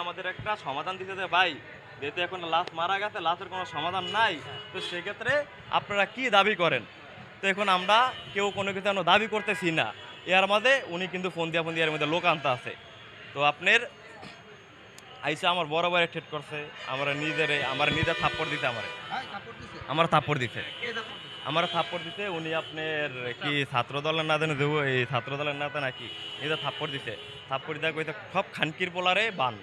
আমাদের একটা সমাধান দিতে যে ভাই, যেহেতু এখন লাশ মারা গেছে, লাশের কোনো সমাধান নাই, তো সেক্ষেত্রে আপনারা কি দাবি করেন? তো এখন আমরা কেউ কোনো কিছু এখনো দাবি করতেছি না। এর মধ্যে উনি কিন্তু ফোন দিয়ে এর মধ্যে লোক আনতে আছে। তো আপনার আইসা আমার বড় ভাইয়ের ঠেট করছে, আমার নিজের থাপ্পড় দিতে আমার থাপ্পড় দিতে আমার থাপ্পড় দিতে উনি আপনার কি ছাত্র দলের না জানি দেবো, এই ছাত্র দলের নেতা নাকি নিজে থাপ্পড় দিতে। থাপ্পড় দিয়ে কইতে সব খানকির পোলারে বান,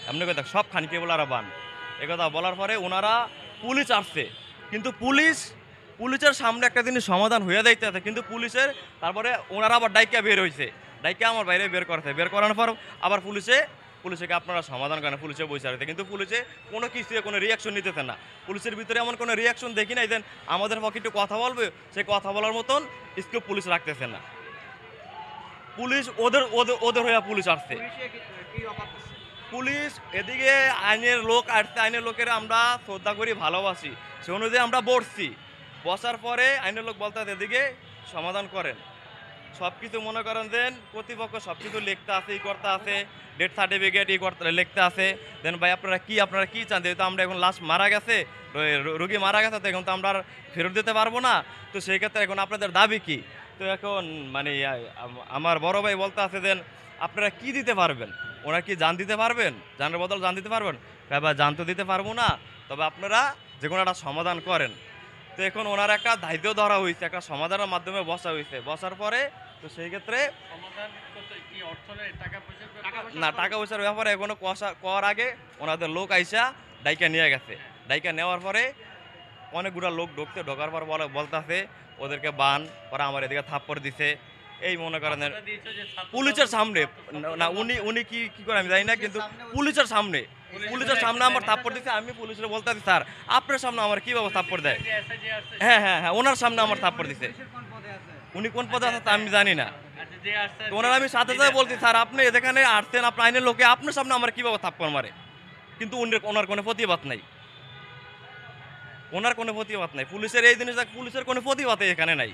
এমনি কইতে সব খানকির পোলারা বান। একথা বলার পরে ওনারা পুলিশ আসছে, কিন্তু পুলিশের সামনে একটা জিনিস সমাধান হয়ে যাইতে আছে, কিন্তু পুলিশের তারপরে ওনারা আবার ডাইকা বের হয়েছে, ডাইকা আমার বাইরে বের করানোর পর আবার পুলিশকে আপনারা সমাধান করেন, পুলিশে বসে আছে, কিন্তু পুলিশে কোনো কিছু কোনো রিয়াকশন নিতেছে না। পুলিশের ভিতরে এমন কোনো রিয়াকশন দেখি নাই দেন আমাদের পক্ষে একটু কথা বলবে, সে কথা বলার মতন স্কোপ পুলিশ রাখতেছে না। পুলিশ ওদের ওদের ওদের হয়ে পুলিশ আসছে। পুলিশ এদিকে আইনের লোক আসছে, আইনের লোকেরা আমরা শ্রদ্ধা করি, ভালোবাসি, সে অনুযায়ী আমরা বসার পরে আইনের লোক বলতে এদিকে সমাধান করেন। সব কিছু মনে করেন দেন কর্তৃপক্ষ সব কিছু লিখতে আছে, করতে আছে, ডেথ সার্টিফিকেট করতে লিখতে আছে। দেন ভাই আপনারা কি চান? যেহেতু আমরা এখন লাশ মারা গেছে, রোগী মারা গেছে, তো এখন তো আমরা আর ফেরত দিতে পারবো না। তো সেই ক্ষেত্রে এখন আপনাদের দাবি কি? তো এখন মানে আমার বড় ভাই বলতে আছে দেন আপনারা কি দিতে পারবেন? ওরা কি জান দিতে পারবেন? জানের বদল জান দিতে পারবেন? বা জান তো দিতে পারবো না, তবে আপনারা যে কোনো একটা সমাধান করেন। তো এখন ওনার একটা দায়িত্ব ধরা হয়েছে, একটা সমাধানের মাধ্যমে বসা হয়েছে, বসার পরে তো সেই ক্ষেত্রে না, টাকা পয়সার ব্যাপারে এখনো কর আগে ওনাদের লোক আইসা ডাইকা নিয়ে গেছে। ডাইকা নেওয়ার পরে অনেকগুলা লোক ঢোকার পর বলতেছে ওদেরকে বান, পরে আমার এদিকে থাপ্পড় দিছে। এই মনে করেন পুলিশের সামনে, না উনি কি করে আমি জানি না, কিন্তু পুলিশের সামনে আমার থাপ্পড় দিছে। আমি পুলিশের বলতেছি স্যার আপনার সামনে আমার কিভাবে থাপ্পড় দেয়? হ্যাঁ, ওনার সামনে আমার থাপ্পড় দিছে। উনি কোন পদে আছে তা আমি জানি না। ওনার আমি সাথে বলছি স্যার আপনি এখানে আসছেন, আপনার আইনের লোকে আপনার সামনে আমার কিভাবে থাপ্পড় মারে? কিন্তু ওনার কোনো প্রতিবাদ নাই, পুলিশের এই জিনিসটা, পুলিশের কোনো প্রতিবাদ এখানে নাই।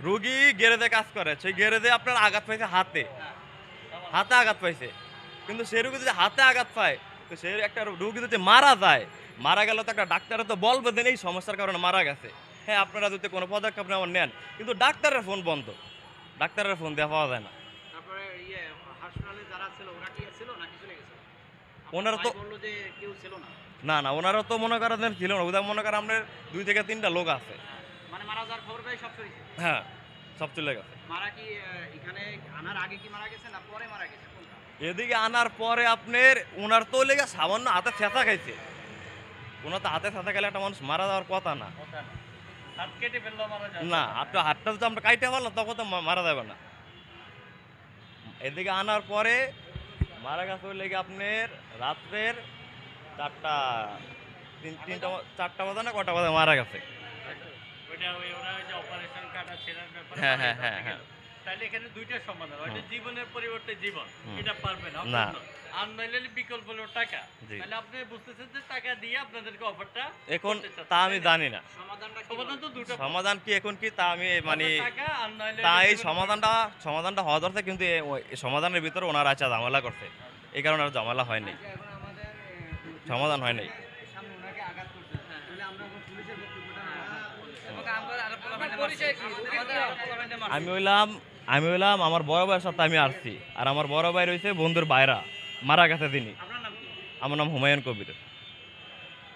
রুগী গ্যারেজে কাজ করে, সেই গ্যারেজে আপনার আঘাত পাইছে হাতে আঘাত পাইছে, কিন্তু সে রুগী যদি হাতে আঘাত পায়, তো সে একটা রুগী যদি মারা যায়, মারা গেল তো একটা ডাক্তারে তো বলবে দেন এই সমস্যার কারণে মারা গেছে, হ্যাঁ আপনারা যদি কোনো পদক্ষেপ নেওয়ার নেন, কিন্তু ডাক্তারের ফোন বন্ধ, ডাক্তারের ফোন দেওয়া পাওয়া যায় না। ওনারা তো না, ওনারা তো মনে করেন ছিল না, ওদের মনে করেন আপনার 2 থেকে 3টা লোক আছে, হ্যাঁ সব চলে গেছে। এদিকে আনার পরে আপনার ওনার তো লেগে সামান্য হাতে ছেঁচা খাইছে, ওনার তো হাতে ছেঁচা খেলে একটা মানুষ মারা যাওয়ার কথা না। না, আপনার হাতটা যদি আমরা কাইটে পারলাম তখন তো মারা যাবে না। এদিকে আনার পরে মারা গেছে লেগে আপনার রাত্রের 4টা বাজে না কটা বাজে মারা গেছে। হ্যাঁ। তাহলে এখানে দুইটা সমাধান, ওইটা জীবনের পরিবর্তে জীবন, এটা পারবেন না, আর নইলে বিকল্প হলো টাকা। তাহলে আপনি বুঝতেছেন যে টাকা দিয়ে আপনাদেরকে অফারটা এখন তা আমি জানি না সমাধান তো দুটো, সমাধান কি এখন কি তা আমি মানে টাকা আর নইলে তা এই সমাধানটা হওয়া দরকার, কিন্তু এই সমাধানের ভিতরে ওনারা আচ্ছা ঝামেলা করছে, এই কারণে আর ঝামেলা হয়নি, সমাধান হয়নি। আমি হইলাম আমার বড় ভাইয়ের সাথে আমি আসছি, আর আমার বড় ভাই রয়েছে বন্ধুর বাইরা মারা গেছে তিনি। আমার নাম হুমায়ুন কবির।